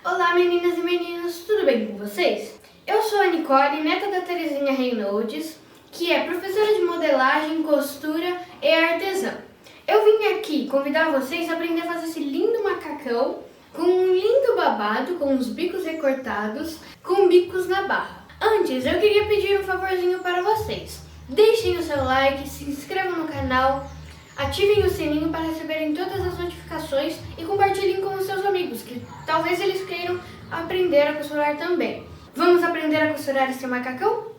Olá meninas e meninos, tudo bem com vocês? Eu sou a Nicole, neta da Terezinha Reynolds, que é professora de modelagem, costura e artesã. Eu vim aqui convidar vocês a aprender a fazer esse lindo macacão com um lindo babado, com os bicos recortados, com bicos na barra. Antes, eu queria pedir um favorzinho para vocês. Deixem o seu like, se inscrevam no canal, ativem o sininho para receberem todas as notificações e compartilhem com os seus amigos, que talvez eles queiram aprender a costurar também. Vamos aprender a costurar esse macacão?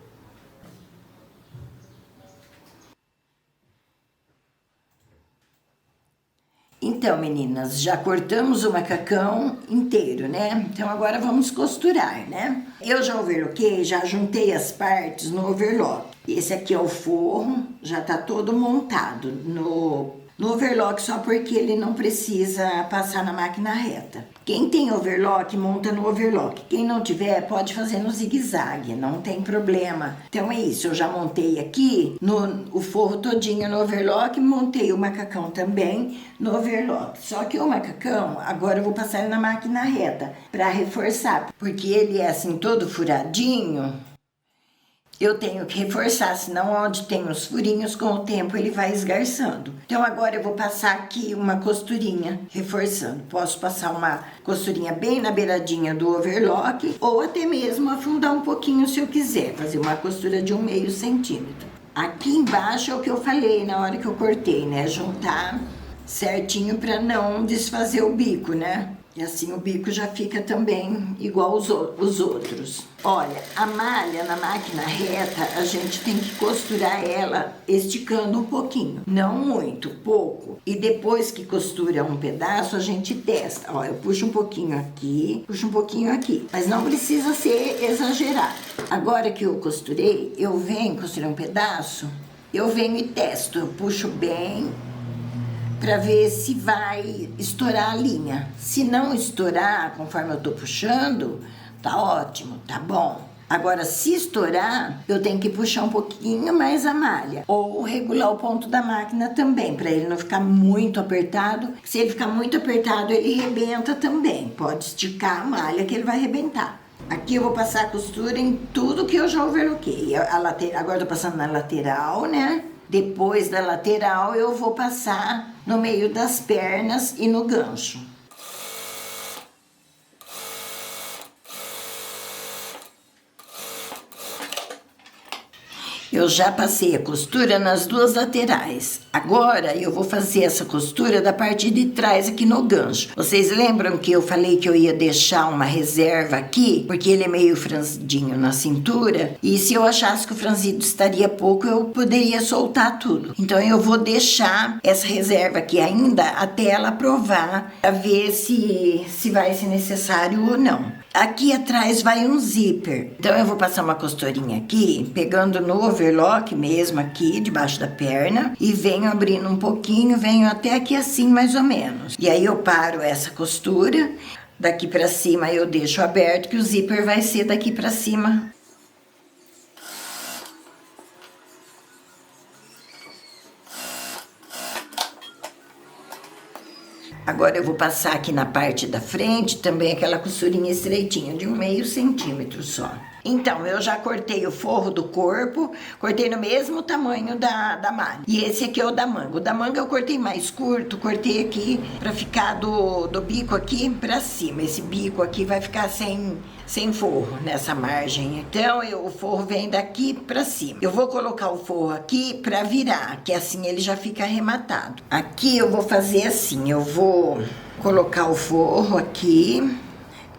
Então, meninas, já cortamos o macacão inteiro, né? Então, agora vamos costurar, né? Eu já overloquei, já juntei as partes no overlock. Esse aqui é o forro, já tá todo montado no overlock, só porque ele não precisa passar na máquina reta. Quem tem overlock, monta no overlock. Quem não tiver, pode fazer no zigue-zague, não tem problema. Então é isso, eu já montei aqui o forro todinho no overlock, montei o macacão também no overlock. Só que o macacão, agora eu vou passar ele na máquina reta para reforçar, porque ele é assim todo furadinho. Eu tenho que reforçar, senão onde tem os furinhos, com o tempo ele vai esgarçando. Então agora eu vou passar aqui uma costurinha, reforçando. Posso passar uma costurinha bem na beiradinha do overlock, ou até mesmo afundar um pouquinho se eu quiser, fazer uma costura de 1/2 centímetro. Aqui embaixo é o que eu falei na hora que eu cortei, né? Juntar certinho para não desfazer o bico, né? E assim o bico já fica também igual os outros. Olha, a malha na máquina reta, a gente tem que costurar ela esticando um pouquinho. Não muito, pouco. E depois que costura um pedaço, a gente testa. Ó, eu puxo um pouquinho aqui, puxo um pouquinho aqui. Mas não precisa ser exagerado. Agora que eu costurei, eu venho costurar um pedaço, eu venho e testo. Eu puxo bem para ver se vai estourar a linha. Se não estourar, conforme eu tô puxando, tá ótimo, tá bom. Agora, se estourar, eu tenho que puxar um pouquinho mais a malha. Ou regular o ponto da máquina também, para ele não ficar muito apertado. Se ele ficar muito apertado, ele rebenta também. Pode esticar a malha que ele vai arrebentar. Aqui eu vou passar a costura em tudo que eu já overloquei. Agora eu tô passando na lateral, né? Depois da lateral eu vou passar no meio das pernas e no gancho. Eu já passei a costura nas duas laterais. Agora eu vou fazer essa costura da parte de trás aqui no gancho. Vocês lembram que eu falei que eu ia deixar uma reserva aqui? Porque ele é meio franzidinho na cintura. E se eu achasse que o franzido estaria pouco, eu poderia soltar tudo. Então eu vou deixar essa reserva aqui ainda até ela provar, para ver se vai ser necessário ou não. Aqui atrás vai um zíper. Então eu vou passar uma costurinha aqui, pegando no overlock mesmo aqui, debaixo da perna, e venho abrindo um pouquinho, venho até aqui assim mais ou menos. E aí eu paro essa costura, daqui pra cima eu deixo aberto, que o zíper vai ser daqui pra cima. Agora eu vou passar aqui na parte da frente também aquela costurinha estreitinha de 1/2 centímetro só. Então, eu já cortei o forro do corpo, cortei no mesmo tamanho da malha. E esse aqui é o da manga. O da manga eu cortei mais curto, cortei aqui pra ficar do bico aqui pra cima. Esse bico aqui vai ficar sem forro nessa margem. Então, o forro vem daqui pra cima. Eu vou colocar o forro aqui pra virar, que assim ele já fica arrematado. Aqui eu vou fazer assim, eu vou colocar o forro aqui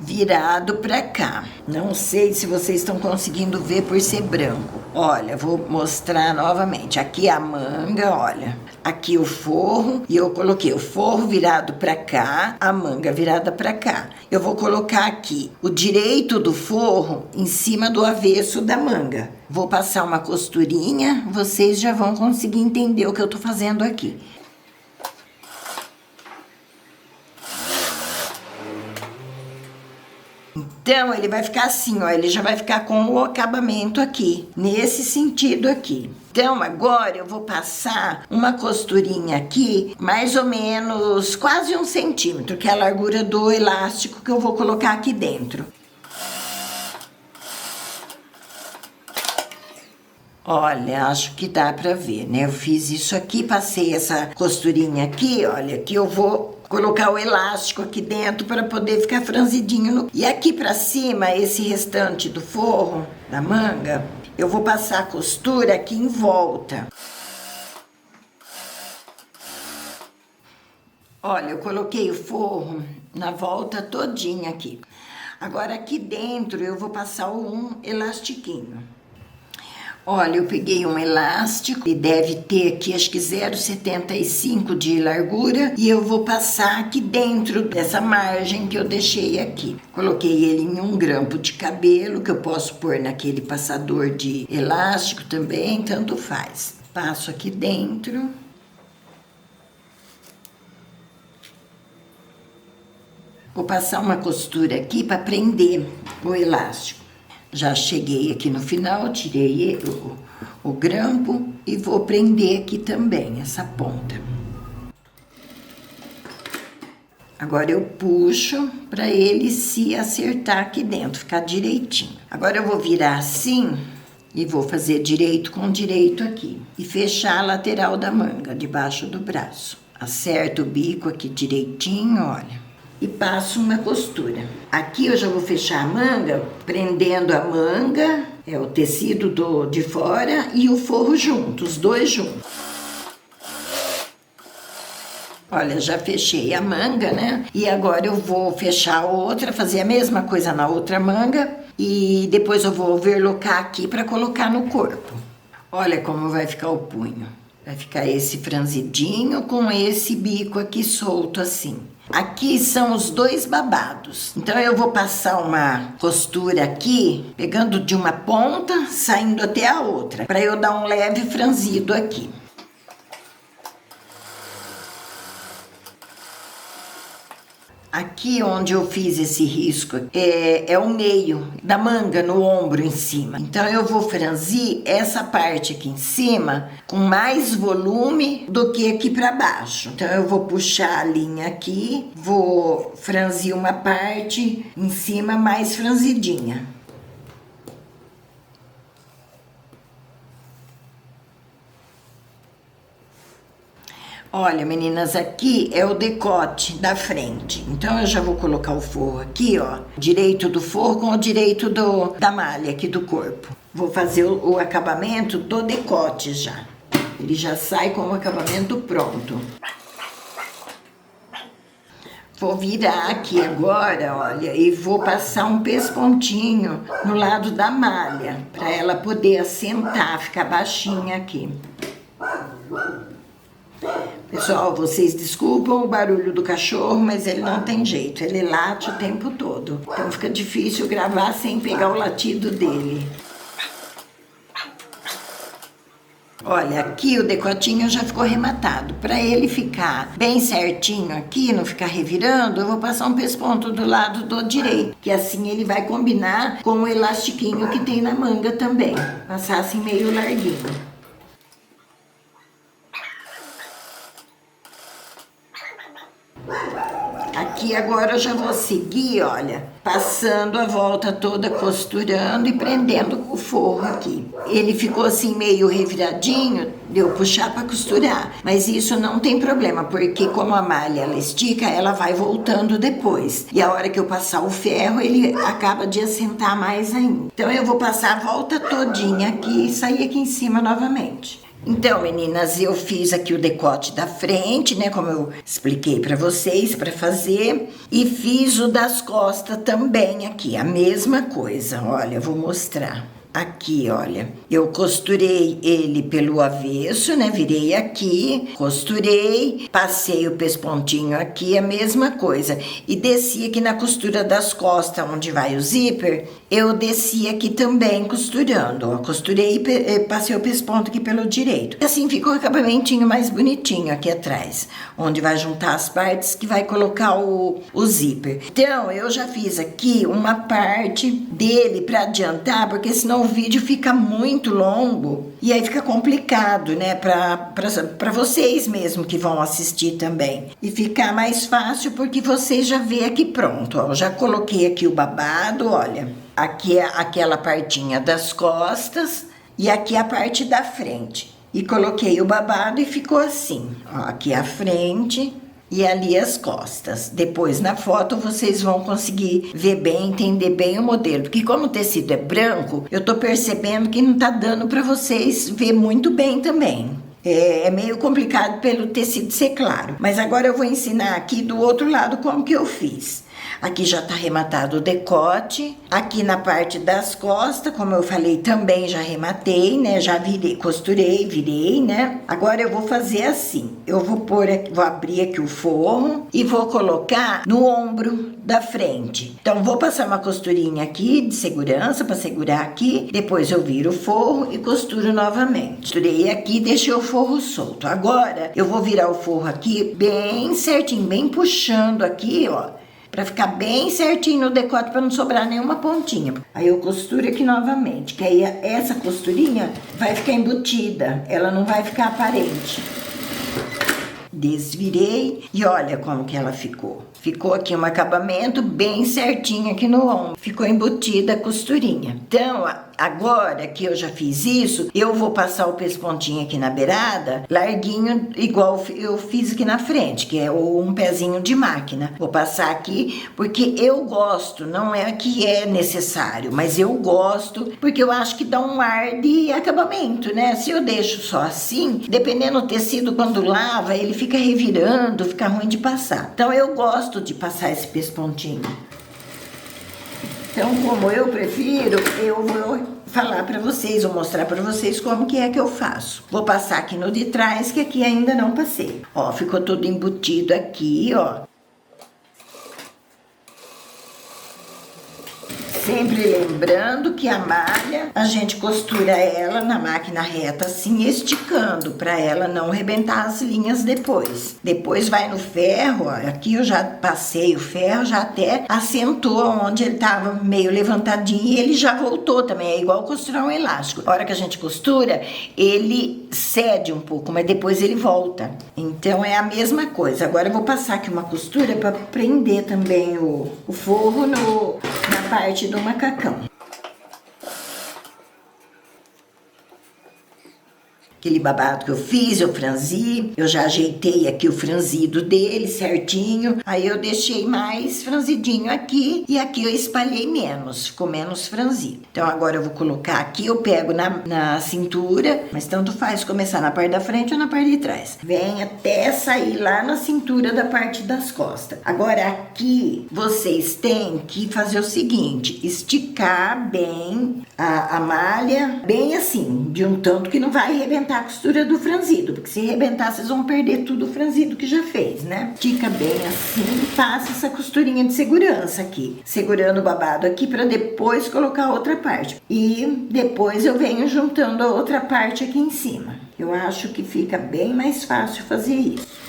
virado pra cá. Não sei se vocês estão conseguindo ver por ser branco. Olha, vou mostrar novamente. Aqui a manga, olha. Aqui o forro, e eu coloquei o forro virado pra cá, a manga virada pra cá. Eu vou colocar aqui o direito do forro em cima do avesso da manga. Vou passar uma costurinha, vocês já vão conseguir entender o que eu tô fazendo aqui. Então, ele vai ficar assim, ó, ele já vai ficar com o acabamento aqui, nesse sentido aqui. Então, agora eu vou passar uma costurinha aqui, mais ou menos quase 1 centímetro, que é a largura do elástico que eu vou colocar aqui dentro. Olha, acho que dá pra ver, né? Eu fiz isso aqui, passei essa costurinha aqui, olha, que eu vou colocar o elástico aqui dentro para poder ficar franzidinho. E aqui pra cima, esse restante do forro, da manga, eu vou passar a costura aqui em volta. Olha, eu coloquei o forro na volta todinha aqui. Agora aqui dentro eu vou passar um elastiquinho. Olha, eu peguei um elástico, e deve ter aqui acho que 0,75 de largura, e eu vou passar aqui dentro dessa margem que eu deixei aqui. Coloquei ele em um grampo de cabelo, que eu posso pôr naquele passador de elástico também, tanto faz. Passo aqui dentro. Vou passar uma costura aqui para prender o elástico. Já cheguei aqui no final, tirei o grampo e vou prender aqui também essa ponta. Agora eu puxo para ele se acertar aqui dentro, ficar direitinho. Agora eu vou virar assim e vou fazer direito com direito aqui. E fechar a lateral da manga, debaixo do braço. Acerto o bico aqui direitinho, olha. E passo uma costura. Aqui eu já vou fechar a manga, prendendo a manga, o tecido de fora e o forro junto, os dois juntos. Olha, já fechei a manga, né? E agora eu vou fechar a outra, fazer a mesma coisa na outra manga. E depois eu vou overlocar aqui para colocar no corpo. Olha como vai ficar o punho. Vai ficar esse franzidinho com esse bico aqui solto assim. Aqui são os dois babados. Então eu vou passar uma costura aqui, pegando de uma ponta, saindo até a outra, para eu dar um leve franzido aqui. Aqui onde eu fiz esse risco é o meio da manga, no ombro em cima. Então eu vou franzir essa parte aqui em cima com mais volume do que aqui para baixo. Então eu vou puxar a linha aqui, vou franzir uma parte em cima mais franzidinha. Olha, meninas, aqui é o decote da frente. Então, eu já vou colocar o forro aqui, ó. Direito do forro com o direito da malha aqui do corpo. Vou fazer o acabamento do decote já. Ele já sai com o acabamento pronto. Vou virar aqui agora, olha, e vou passar um pespontinho no lado da malha, para ela poder assentar, ficar baixinha aqui. Pessoal, vocês desculpam o barulho do cachorro, mas ele não tem jeito, ele late o tempo todo. Então fica difícil gravar sem pegar o latido dele. Olha, aqui o decotinho já ficou rematado. Para ele ficar bem certinho aqui, não ficar revirando, eu vou passar um pesponto do lado do direito, que assim ele vai combinar com o elastiquinho que tem na manga também. Passar assim meio larguinho. Aqui agora eu já vou seguir, olha, passando a volta toda, costurando e prendendo com o forro aqui. Ele ficou assim meio reviradinho, deu puxar para costurar, mas isso não tem problema, porque como a malha ela estica, ela vai voltando depois. E a hora que eu passar o ferro, ele acaba de assentar mais ainda. Então eu vou passar a volta todinha aqui e sair aqui em cima novamente. Então, meninas, eu fiz aqui o decote da frente, né, como eu expliquei pra vocês, pra fazer. E fiz o das costas também aqui, a mesma coisa. Olha, eu vou mostrar. Aqui, olha, eu costurei ele pelo avesso, né, virei aqui, costurei, passei o pespontinho aqui, a mesma coisa. E desci aqui na costura das costas, onde vai o zíper, eu desci aqui também costurando, ó. Costurei e passei o pesponto aqui pelo direito. E assim ficou o acabamentinho mais bonitinho aqui atrás, onde vai juntar as partes que vai colocar o zíper. Então, eu já fiz aqui uma parte dele para adiantar, porque senão o vídeo fica muito longo e aí fica complicado, né, para vocês mesmo que vão assistir também. E ficar mais fácil porque vocês já vê aqui pronto, ó. Eu já coloquei aqui o babado, olha. Aqui é aquela partinha das costas e aqui a parte da frente. E coloquei o babado e ficou assim, ó, aqui a frente e ali as costas. Depois na foto vocês vão conseguir ver bem, entender bem o modelo. Porque como o tecido é branco, eu tô percebendo que não tá dando para vocês ver muito bem também. É meio complicado pelo tecido ser claro. Mas agora eu vou ensinar aqui do outro lado como que eu fiz. Aqui já tá arrematado o decote. Aqui na parte das costas, como eu falei, também já arrematei, né? Já virei, costurei, virei, né? Agora eu vou fazer assim. Eu vou vou abrir aqui o forro e vou colocar no ombro da frente. Então, vou passar uma costurinha aqui de segurança para segurar aqui. Depois eu viro o forro e costuro novamente. Costurei aqui, deixei o forro solto. Agora, eu vou virar o forro aqui bem certinho, bem puxando aqui, ó. Pra ficar bem certinho no decote, pra não sobrar nenhuma pontinha. Aí eu costuro aqui novamente, que aí essa costurinha vai ficar embutida, ela não vai ficar aparente. Desvirei e olha como que ela ficou. Ficou aqui um acabamento bem certinho aqui no ombro. Ficou embutida a costurinha. Então, agora que eu já fiz isso, eu vou passar o pespontinho aqui na beirada, larguinho, igual eu fiz aqui na frente, que é um pezinho de máquina. Vou passar aqui porque eu gosto, não é que é necessário, mas eu gosto porque eu acho que dá um ar de acabamento, né? Se eu deixo só assim, dependendo do tecido, quando lava, ele fica revirando, fica ruim de passar. Então, eu gosto de passar esse pespontinho. Então, como eu prefiro, eu vou falar para vocês, vou mostrar para vocês como que é que eu faço. Vou passar aqui no de trás, que aqui ainda não passei. Ó, ficou tudo embutido aqui, ó. Sempre lembrando que a malha, a gente costura ela na máquina reta assim, esticando, para ela não rebentar as linhas depois. Depois vai no ferro, ó, aqui eu já passei o ferro, já até assentou onde ele tava meio levantadinho e ele já voltou também, é igual costurar um elástico. A hora que a gente costura, ele cede um pouco, mas depois ele volta. Então é a mesma coisa. Agora eu vou passar aqui uma costura para prender também o forro na parte do macacão. Aquele babado que eu fiz, eu franzi, eu já ajeitei aqui o franzido dele certinho, aí eu deixei mais franzidinho aqui e aqui eu espalhei menos, ficou menos franzido. Então agora eu vou colocar aqui, eu pego na cintura, mas tanto faz começar na parte da frente ou na parte de trás. Vem até sair lá na cintura da parte das costas. Agora aqui vocês têm que fazer o seguinte, esticar bem a malha, bem assim, de um tanto que não vai arrebentar a costura do franzido, porque se arrebentar vocês vão perder tudo o franzido que já fez, né? Estica bem assim e passa essa costurinha de segurança aqui, segurando o babado aqui para depois colocar a outra parte. E depois eu venho juntando a outra parte aqui em cima. Eu acho que fica bem mais fácil fazer isso.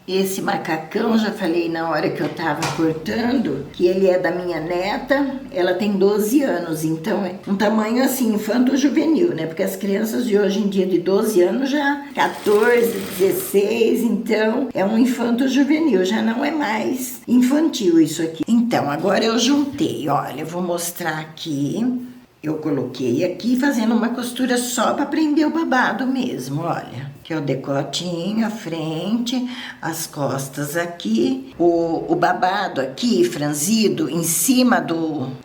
Esse macacão, já falei na hora que eu tava cortando, que ele é da minha neta, ela tem 12 anos, então é um tamanho assim, infanto-juvenil, né? Porque as crianças de hoje em dia de 12 anos já 14, 16, então é um infanto-juvenil, já não é mais infantil isso aqui. Então, agora eu juntei, olha, eu vou mostrar aqui. Eu coloquei aqui fazendo uma costura só para prender o babado mesmo, olha. Que é o decotinho, a frente, as costas aqui. O babado aqui, franzido, em cima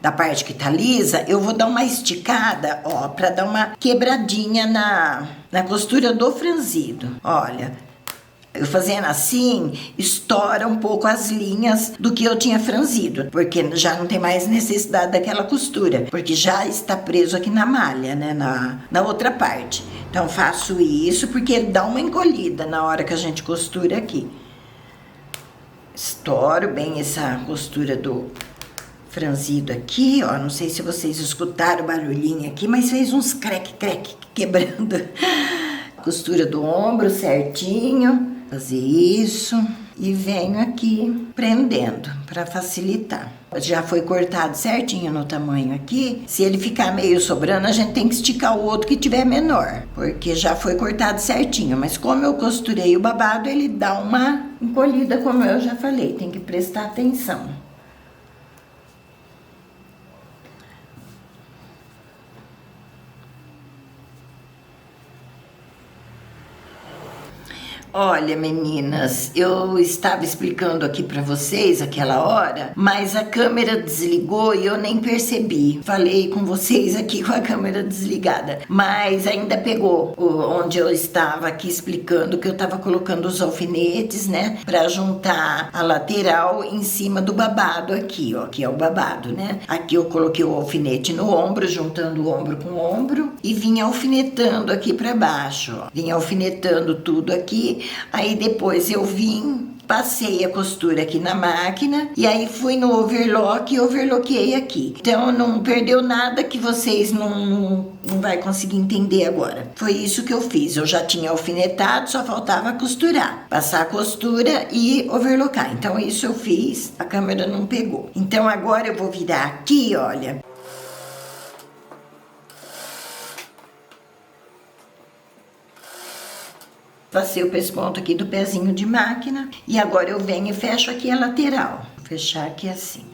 da parte que tá lisa, eu vou dar uma esticada, ó, para dar uma quebradinha na costura do franzido. Olha, Eu fazendo assim, estoura um pouco as linhas do que eu tinha franzido, porque já não tem mais necessidade daquela costura, porque já está preso aqui na malha, né, na outra parte. Então faço isso porque dá uma encolhida na hora que a gente costura aqui. Estouro bem essa costura do franzido aqui, ó. Não sei se vocês escutaram o barulhinho aqui, mas fez uns crec quebrando. Costura do ombro certinho. Fazer isso e venho aqui prendendo para facilitar. Já foi cortado certinho no tamanho aqui. Se ele ficar meio sobrando, a gente tem que esticar o outro que tiver menor, porque já foi cortado certinho. Mas como eu costurei o babado, ele dá uma encolhida, como eu já falei. Tem que prestar atenção. Olha, meninas, eu estava explicando aqui para vocês aquela hora, mas a câmera desligou e eu nem percebi. Falei com vocês aqui com a câmera desligada, mas ainda pegou onde eu estava aqui explicando que eu estava colocando os alfinetes, né, para juntar a lateral em cima do babado aqui, ó, que é o babado, né? Aqui eu coloquei o alfinete no ombro, juntando o ombro com o ombro e vinha alfinetando aqui para baixo, ó. Vinha alfinetando tudo aqui. Aí depois eu vim, passei a costura aqui na máquina e aí fui no overlock e overloquei aqui. Então não perdeu nada que vocês não vai conseguir entender agora. Foi isso que eu fiz. Eu já tinha alfinetado, só faltava costurar. Passar a costura e overlocar. Então isso eu fiz, a câmera não pegou. Então agora eu vou virar aqui, olha. Passei o pesponto aqui do pezinho de máquina e agora eu venho e fecho aqui a lateral. Vou fechar aqui assim.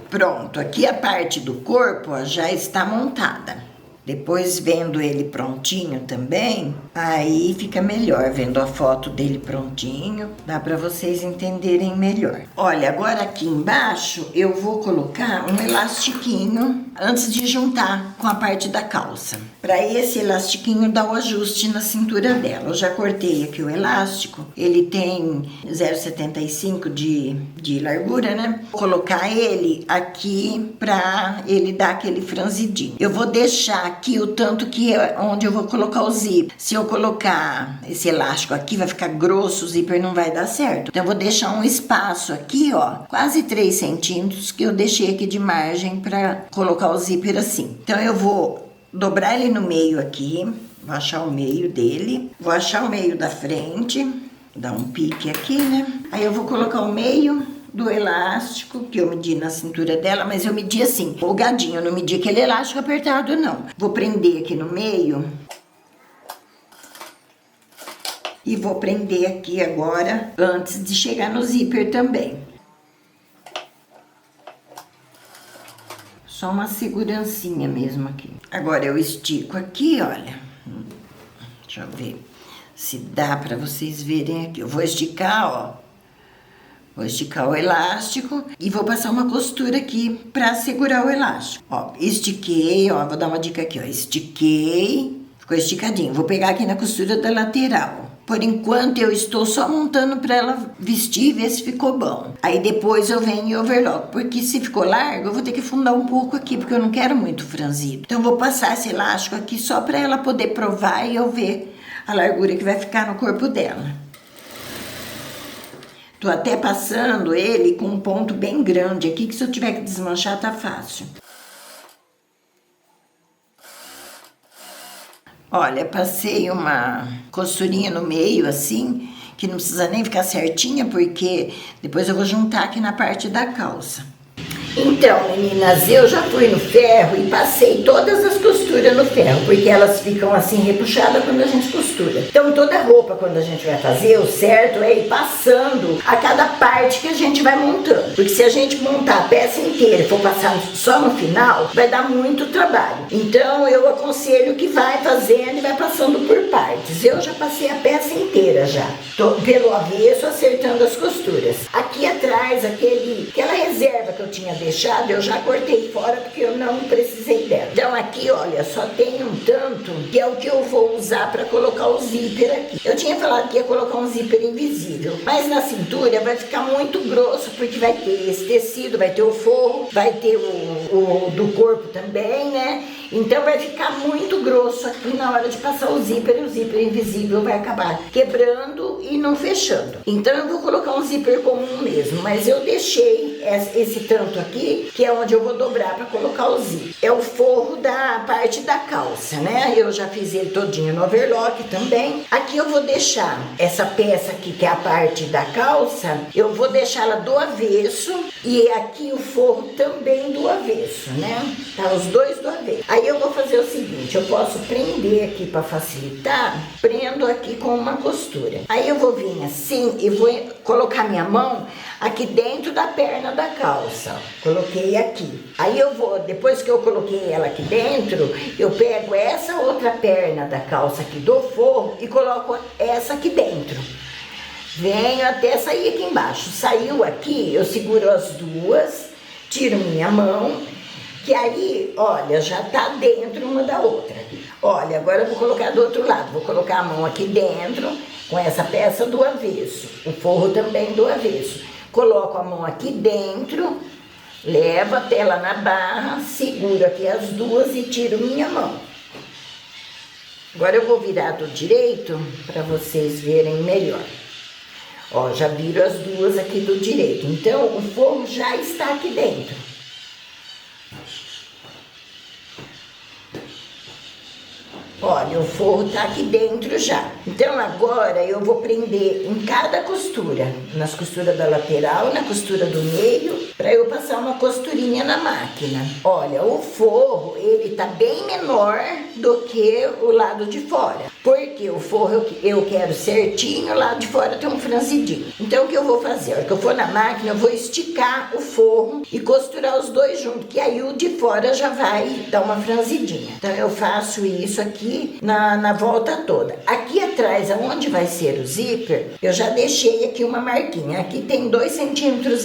Pronto, aqui a parte do corpo, ó, já está montada. Depois vendo ele prontinho também, aí fica melhor, vendo a foto dele prontinho, dá para vocês entenderem melhor. Olha, agora aqui embaixo eu vou colocar um elastiquinho antes de juntar com a parte da calça. Para esse elastiquinho dar o ajuste na cintura dela. Eu já cortei aqui o elástico, ele tem 0,75 de largura, né? Vou colocar ele aqui para ele dar aquele franzidinho. Eu vou deixar aqui o tanto que onde eu vou colocar o zíper. Se eu colocar esse elástico aqui, vai ficar grosso, o zíper não vai dar certo. Então eu vou deixar um espaço aqui, ó, quase 3 centímetros que eu deixei aqui de margem para colocar o zíper assim. Então eu vou dobrar ele no meio aqui, vou achar o meio dele, vou achar o meio da frente, dar um pique aqui, né? Aí eu vou colocar o meio do elástico, que eu medi na cintura dela, mas eu medi assim, folgadinho, eu não medi aquele elástico apertado, não. Vou prender aqui no meio. E vou prender aqui agora, antes de chegar no zíper também. Só uma segurancinha mesmo aqui. Agora eu estico aqui, olha. Deixa eu ver se dá pra vocês verem aqui. Eu vou esticar, ó. Vou esticar o elástico e vou passar uma costura aqui pra segurar o elástico. Ó, estiquei, ó, vou dar uma dica aqui, ó. Estiquei, ficou esticadinho. Vou pegar aqui na costura da lateral. Por enquanto eu estou só montando pra ela vestir e ver se ficou bom. Aí depois eu venho e overloco, porque se ficou largo eu vou ter que fundar um pouco aqui, porque eu não quero muito franzido. Então eu vou passar esse elástico aqui só pra ela poder provar e eu ver a largura que vai ficar no corpo dela. Tô até passando ele com um ponto bem grande aqui, que se eu tiver que desmanchar tá fácil. Olha, passei uma costurinha no meio assim, que não precisa nem ficar certinha, porque depois eu vou juntar aqui na parte da calça. Então, meninas, eu já fui no ferro e passei todas as costuras no ferro, porque elas ficam assim repuxadas quando a gente costura. Então, toda roupa, quando a gente vai fazer, o certo é ir passando a cada parte que a gente vai montando. Porque se a gente montar a peça inteira e for passar só no final, vai dar muito trabalho. Então, eu aconselho que vai fazendo e vai passando por partes. partes. Eu já passei a peça inteira já. Tô pelo avesso acertando as costuras. Aqui atrás, aquela reserva que eu tinha deixado, eu já cortei fora porque eu não precisei dela. Então aqui, olha, só tem um tanto que é o que eu vou usar para colocar o zíper aqui. Eu tinha falado que ia colocar um zíper invisível, mas na cintura vai ficar muito grosso porque vai ter esse tecido, vai ter o forro, vai ter o do corpo também, né? Então vai ficar muito grosso aqui na hora de passar o zíper invisível vai acabar quebrando e não fechando. Então eu vou colocar um zíper comum mesmo, mas eu deixei esse tanto aqui, que é onde eu vou dobrar para colocar o zíper. É o forro da parte da calça, né? Eu já fiz ele todinho no overlock também. Aqui eu vou deixar essa peça aqui, que é a parte da calça, eu vou deixá-la do avesso e aqui o forro também do avesso, né? Tá, os dois do avesso. Aí eu vou fazer o seguinte, eu posso prender aqui para facilitar, prendo aqui com uma costura. Aí eu vou vir assim e vou colocar minha mão aqui dentro da perna da calça. Coloquei aqui. Aí eu vou, depois que eu coloquei ela aqui dentro, eu pego essa outra perna da calça aqui do forro e coloco essa aqui dentro. Venho até sair aqui embaixo. Saiu aqui, eu seguro as duas, tiro minha mão, que aí, olha, já tá dentro uma da outra. Olha, agora eu vou colocar do outro lado. Vou colocar a mão aqui dentro, com essa peça do avesso. O forro também do avesso. Coloco a mão aqui dentro, levo até lá na barra, seguro aqui as duas e tiro minha mão. Agora eu vou virar do direito, para vocês verem melhor. Ó, já viro as duas aqui do direito. Então, o forro já está aqui dentro. Olha, o forro tá aqui dentro já. Então agora eu vou prender em cada costura, nas costuras da lateral, na costura do meio, para eu passar uma costurinha na máquina. Olha, o forro, ele tá bem menor do que o lado de fora. Porque o forro eu quero certinho, o lado de fora tem um franzidinho. Então o que eu vou fazer? A hora que eu for na máquina, eu vou esticar o forro e costurar os dois juntos, que aí o de fora já vai dar uma franzidinha. Então eu faço isso aqui na volta toda. Aqui atrás, aonde vai ser o zíper, eu já deixei aqui uma marquinha. Aqui tem 2,5 centímetros,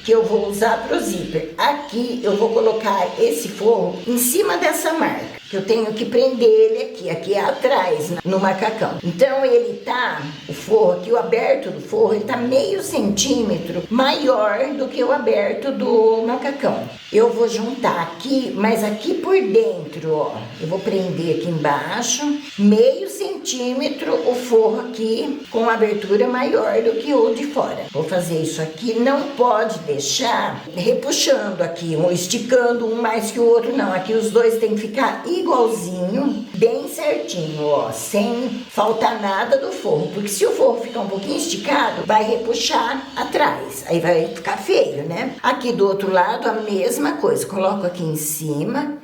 que eu vou usar para o zíper. Aqui eu vou colocar esse forro em cima dessa marca, que eu tenho que prender ele aqui atrás, no macacão. Então ele tá, o forro aqui, o aberto do forro, ele tá meio centímetro maior do que o aberto do macacão. Eu vou juntar aqui, mas aqui por dentro, ó, eu vou prender aqui embaixo, meio centímetro o forro aqui, com abertura maior do que o de fora. Vou fazer isso aqui, não pode deixar repuxando aqui, esticando um mais que o outro, não. Aqui os dois tem que ficar igualzinho, bem certinho, ó, sem faltar nada do forro, porque se o forro ficar um pouquinho esticado, vai repuxar atrás, aí vai ficar feio, né? Aqui do outro lado a mesma coisa, coloco aqui em cima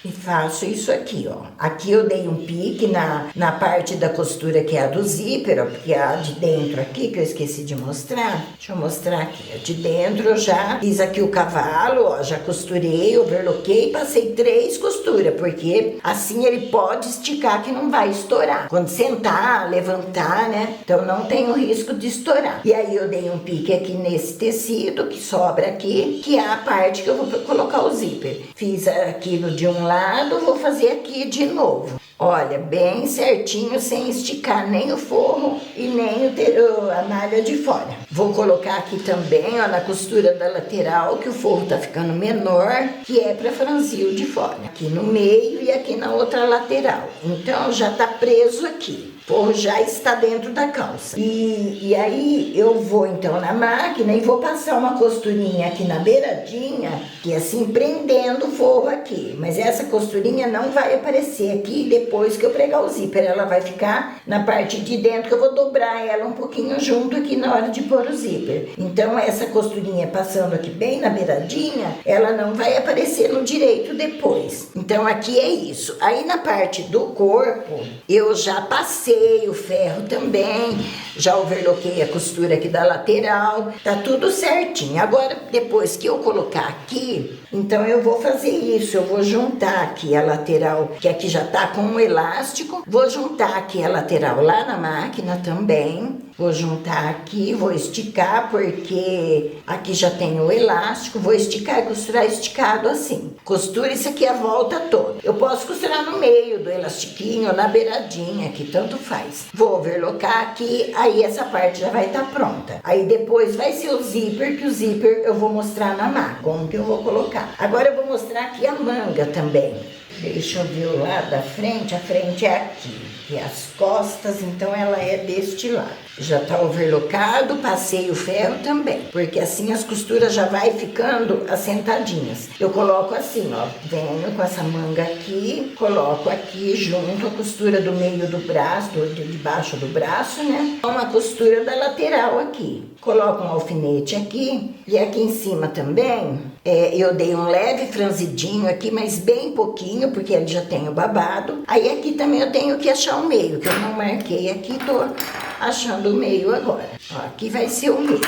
e faço isso aqui, ó. Aqui eu dei um pique na parte da costura que é a do zíper, ó, porque a de dentro aqui, que eu esqueci de mostrar. Deixa eu mostrar aqui. A de dentro eu já fiz aqui o cavalo, ó, já costurei, overloquei, passei 3 costuras, porque assim ele pode esticar que não vai estourar. Quando sentar, levantar, né? Então não tem o risco de estourar. E aí eu dei um pique aqui nesse tecido que sobra aqui, que é a parte que eu vou colocar o zíper. Fiz aquilo de um lado, vou fazer aqui de novo. Olha, bem certinho, sem esticar nem o forro e nem a malha de fora. Vou colocar aqui também, ó, na costura da lateral, que o forro tá ficando menor, que é para franzir o de fora. Aqui no meio e aqui na outra lateral. Então já tá preso aqui. O forro já está dentro da calça. E aí eu vou então na máquina e vou passar uma costurinha aqui na beiradinha, que é assim, prendendo o forro aqui. Mas essa costurinha não vai aparecer aqui depois que eu pregar o zíper. Ela vai ficar na parte de dentro, que eu vou dobrar ela um pouquinho junto aqui na hora de pôr o zíper. Então essa costurinha passando aqui bem na beiradinha, ela não vai aparecer no direito depois. Então aqui é isso. Aí na parte do corpo, eu já passei passei o ferro também, já overloquei a costura aqui da lateral, tá tudo certinho. Agora, depois que eu colocar aqui, então eu vou fazer isso, eu vou juntar aqui a lateral, que aqui já tá com um elástico, vou juntar aqui a lateral lá na máquina também, vou juntar aqui, vou esticar, porque aqui já tem o elástico, vou esticar e costurar esticado assim. Costura isso aqui a volta toda. Eu posso costurar no meio do elastiquinho, na beiradinha, que tanto faz. Vou overlocar aqui, aí essa parte já vai estar pronta. Aí depois vai ser o zíper, que o zíper eu vou mostrar na máquina, como que eu vou colocar. Agora eu vou mostrar aqui a manga também. Deixa eu ver o lado da frente, a frente é aqui, e as costas, então ela é deste lado. Já tá overlocado, passei o ferro também, porque assim as costuras já vai ficando assentadinhas. Eu coloco assim, ó, venho com essa manga aqui, coloco aqui junto a costura do meio do braço, de baixo do braço, né? Com a costura da lateral aqui. Coloco um alfinete aqui, e aqui em cima também, eu dei um leve franzidinho aqui, mas bem pouquinho, porque ele já tem o babado. Aí aqui também eu tenho que achar o meio, que eu não marquei aqui, tô achando o meio agora. Ó, aqui vai ser o meio.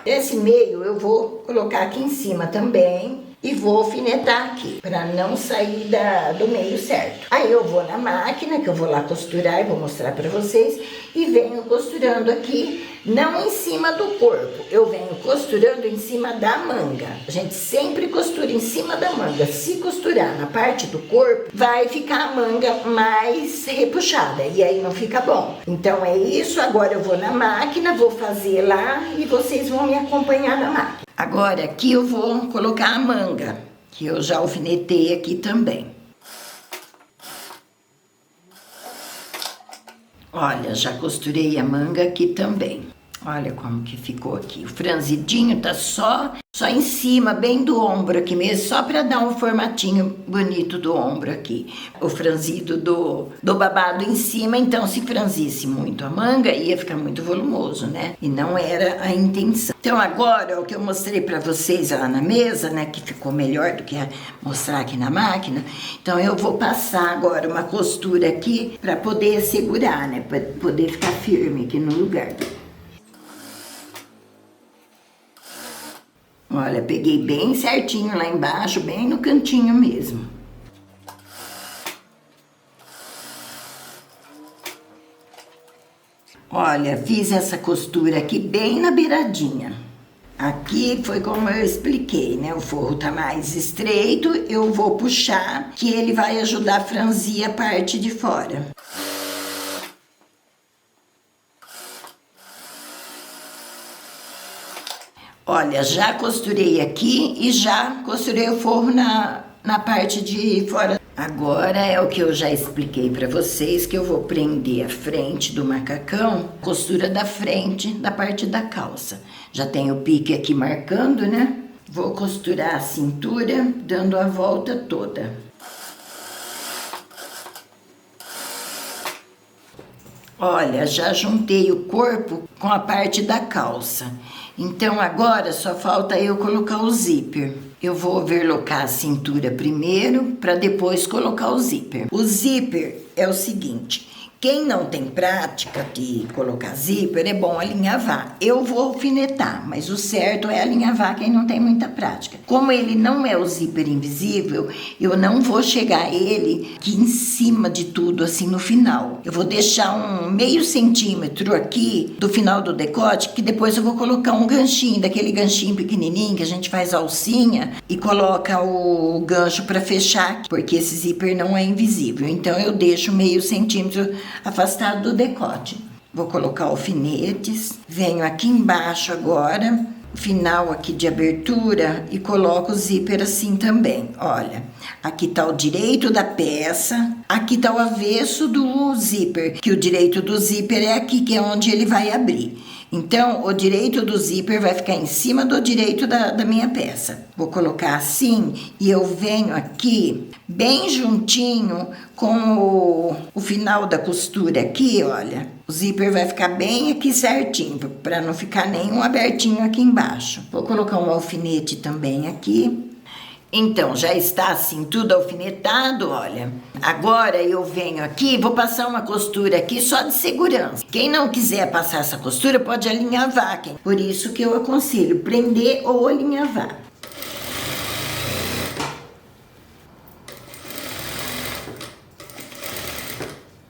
Esse meio eu vou colocar aqui em cima também e vou alfinetar aqui, para não sair do meio certo. Aí eu vou na máquina, que eu vou lá costurar e vou mostrar para vocês, e venho costurando aqui, não em cima do corpo, eu venho costurando em cima da manga. A gente sempre costura em cima da manga. Se costurar na parte do corpo, vai ficar a manga mais repuxada, e aí não fica bom. Então é isso, agora eu vou na máquina, vou fazer lá, e vocês vão me acompanhar na máquina. Agora aqui eu vou colocar a manga, que eu já alfinetei aqui também. Olha, já costurei a manga aqui também. Olha como que ficou aqui. O franzidinho tá só em cima, bem do ombro aqui mesmo, só para dar um formatinho bonito do ombro aqui. O franzido do babado em cima, então se franzisse muito a manga, ia ficar muito volumoso, né? E não era a intenção. Então agora, o que eu mostrei para vocês lá na mesa, né, que ficou melhor do que mostrar aqui na máquina, então eu vou passar agora uma costura aqui para poder segurar, né, para poder ficar firme aqui no lugar. Olha, peguei bem certinho lá embaixo, bem no cantinho mesmo. Olha, fiz essa costura aqui bem na beiradinha. Aqui foi como eu expliquei, né? O forro tá mais estreito, eu vou puxar, que ele vai ajudar a franzir a parte de fora. Olha, já costurei aqui e já costurei o forro na parte de fora. Agora é o que eu já expliquei para vocês, que eu vou prender a frente do macacão, costura da frente da parte da calça. Já tem o pique aqui marcando, né? Vou costurar a cintura, dando a volta toda. Olha, já juntei o corpo com a parte da calça. Então agora só falta eu colocar o zíper. Eu vou overlocar a cintura primeiro, para depois colocar o zíper. O zíper é o seguinte: quem não tem prática de colocar zíper, é bom alinhavar. Eu vou alfinetar, mas o certo é alinhavar quem não tem muita prática. Como ele não é o zíper invisível, eu não vou chegar ele aqui em cima de tudo, assim, no final. Eu vou deixar um meio centímetro aqui do final do decote, que depois eu vou colocar um ganchinho, daquele ganchinho pequenininho que a gente faz alcinha e coloca o gancho para fechar, porque esse zíper não é invisível. Então eu deixo meio centímetro afastado do decote. Vou colocar alfinetes, venho aqui embaixo agora, final aqui de abertura, e coloco o zíper assim também. Olha, aqui tá o direito da peça, aqui tá o avesso do zíper, que o direito do zíper é aqui, que é onde ele vai abrir. Então, o direito do zíper vai ficar em cima do direito da minha peça. Vou colocar assim, e eu venho aqui bem juntinho com o final da costura aqui, olha. O zíper vai ficar bem aqui certinho, para não ficar nenhum abertinho aqui embaixo. Vou colocar um alfinete também aqui. Então, já está assim tudo alfinetado, olha. Agora eu venho aqui, vou passar uma costura aqui só de segurança. Quem não quiser passar essa costura pode alinhavar. Por isso que eu aconselho prender ou alinhavar.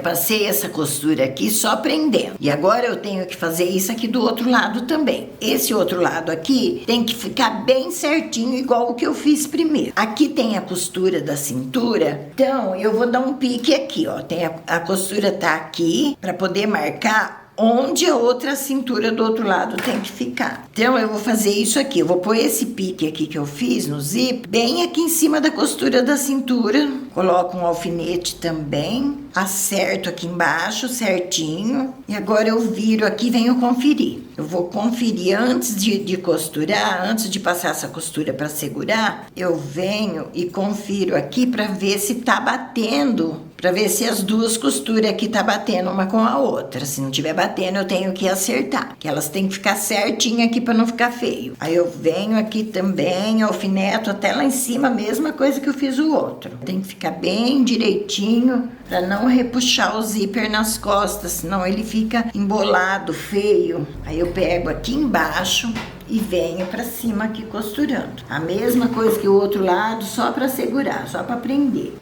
Passei essa costura aqui só prendendo. E agora eu tenho que fazer isso aqui do outro lado também. Esse outro lado aqui tem que ficar bem certinho, igual o que eu fiz primeiro. Aqui tem a costura da cintura, então eu vou dar um pique aqui, ó. Tem a costura tá aqui para poder marcar onde a outra cintura do outro lado tem que ficar. Então eu vou fazer isso aqui, eu vou pôr esse pique aqui que eu fiz no zip bem aqui em cima da costura da cintura, coloco um alfinete também, acerto aqui embaixo certinho e agora eu viro aqui e venho conferir. Eu vou conferir antes de costurar, antes de passar essa costura para segurar, eu venho e confiro aqui para ver se tá batendo, para ver se as duas costuras aqui tá batendo uma com a outra. Se não tiver batendo, eu tenho que acertar, que elas têm que ficar certinho aqui para não ficar feio. Aí eu venho aqui também, alfineto até lá em cima, a mesma coisa que eu fiz o outro. Tem que ficar bem direitinho para não repuxar o zíper nas costas, senão ele fica embolado, feio. Aí eu pego aqui embaixo e venho para cima aqui costurando. A mesma coisa que o outro lado, só para segurar, só para prender.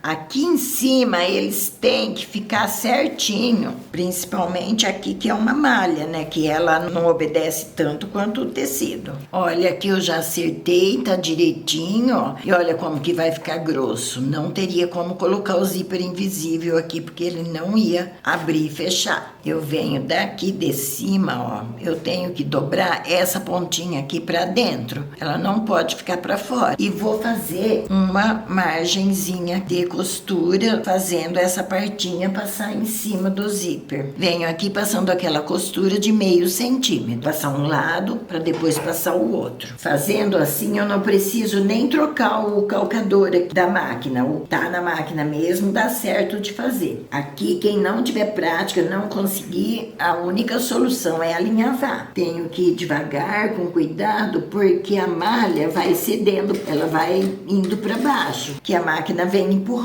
Aqui em cima eles têm que ficar certinho, principalmente aqui que é uma malha, né? Que ela não obedece tanto quanto o tecido. Olha, aqui eu já acertei, tá direitinho, ó. E olha como que vai ficar grosso. Não teria como colocar o zíper invisível aqui, porque ele não ia abrir e fechar. Eu venho daqui de cima, ó. Eu tenho que dobrar essa pontinha aqui pra dentro. Ela não pode ficar pra fora. E vou fazer uma margenzinha de costura, fazendo essa partinha passar em cima do zíper. Venho aqui passando aquela costura de meio centímetro, passar um lado para depois passar o outro. Fazendo assim, eu não preciso nem trocar o calcador da máquina, ou tá na máquina mesmo, dá certo de fazer. Aqui, quem não tiver prática, não conseguir, a única solução é alinhavar. Tenho que ir devagar, com cuidado, porque a malha vai cedendo, ela vai indo para baixo, que a máquina vem empurrando.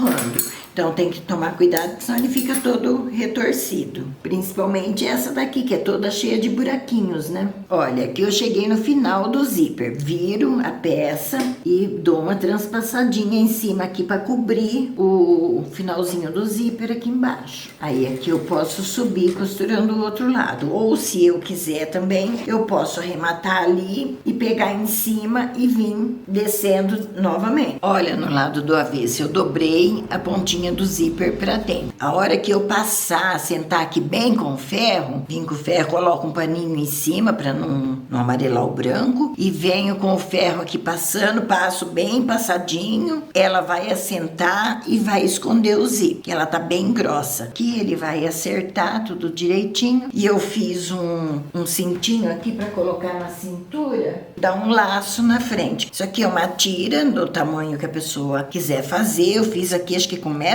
Então tem que tomar cuidado, senão ele fica todo retorcido. Principalmente essa daqui, que é toda cheia de buraquinhos, né? Olha, aqui eu cheguei no final do zíper. Viro a peça e dou uma transpassadinha em cima aqui para cobrir o finalzinho do zíper aqui embaixo. Aí aqui eu posso subir costurando o outro lado. Ou se eu quiser também, eu posso arrematar ali e pegar em cima e vir descendo novamente. Olha, no lado do avesso eu dobrei a pontinha do zíper para dentro. A hora que eu passar, sentar aqui bem com o ferro, vim com o ferro, coloco um paninho em cima para não amarelar o branco e venho com o ferro aqui passando, passo bem passadinho, ela vai assentar e vai esconder o zíper, que ela tá bem grossa. Aqui ele vai acertar tudo direitinho e eu fiz um cintinho aqui para colocar na cintura, dar um laço na frente. Isso aqui é uma tira do tamanho que a pessoa quiser fazer. Eu fiz aqui acho que com 1,70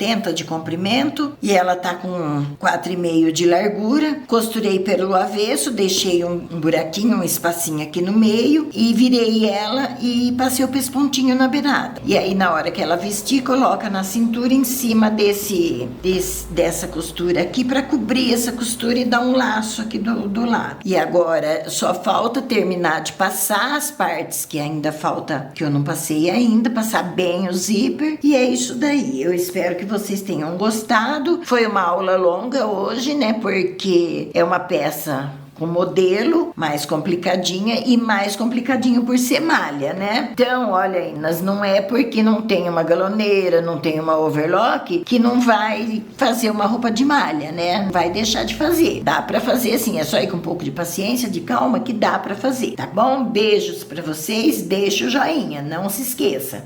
m de comprimento e ela tá com 4,5 de largura. Costurei pelo avesso, deixei um buraquinho, um espacinho aqui no meio e virei ela e passei o pespontinho na beirada. E aí na hora que ela vestir, coloca na cintura em cima dessa costura aqui para cobrir essa costura e dar um laço aqui do lado. E agora só falta terminar de passar as partes que ainda falta, que eu não passei ainda, passar bem o zíper e é isso daí. Eu espero que vocês tenham gostado. Foi uma aula longa hoje, né? Porque é uma peça com modelo mais complicadinha e mais complicadinho por ser malha, né? Então, olha aí, mas não é porque não tem uma galoneira, não tem uma overlock, que não vai fazer uma roupa de malha, né? Não vai deixar de fazer. Dá pra fazer assim, é só ir com um pouco de paciência, de calma, que dá pra fazer, tá bom? Beijos pra vocês, deixa o joinha, não se esqueça.